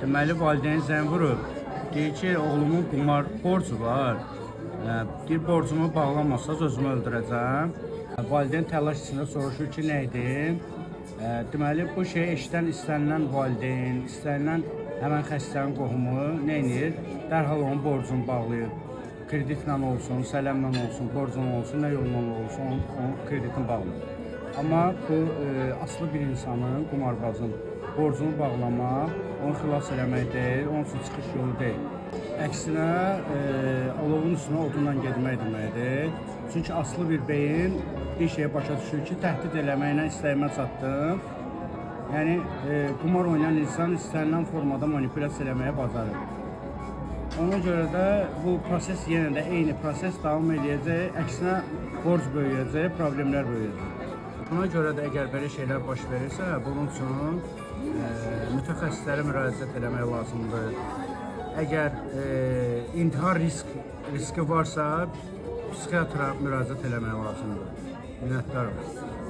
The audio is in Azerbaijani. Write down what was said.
Deməli valideyn zəng vurub, deyir ki, oğlumun qumar borcu var. Deyir, borcumu bağlamazsaz özümü öldürəcəm. Valideyn təlaş içində soruşur ki, nə edim? Deməli, bu şeyi eşidən istənilən valideyn, istənilən həmən xəstənin qohumu nə edir? Dərhal onun borcunu bağlayır. Kreditlə olsun, sələmlə olsun, borcun olsun, nə yolla olsun, onun kreditini bağlayır. Amma bu aslı bir insanın, qumarbazın borcunu bağlamaq, onu xilas eləmək deyil, onun üçün çıxış yolu deyil. Əksinə, alovun üstünə odunla getmək deməkdir. Çünki aslı bir beyin bir şeyə başa düşür ki, təhdid eləməklə istəyimə çatdım. Yəni, qumar oynayan insan istənilən formada manipulyasiya eləməyə bacarır. Ona görə də bu proses yenə də eyni proses davam edəcək, əksinə borc böyüyəcək, problemlər böyüyəcək. Ona görə də əgər belə şeylər baş verirsə, bunun üçün mütəxəssislərə müraciət eləmək lazımdır. Əgər intihar riski varsa, psixiatra müraciət eləmək lazımdır. Minnətdaram.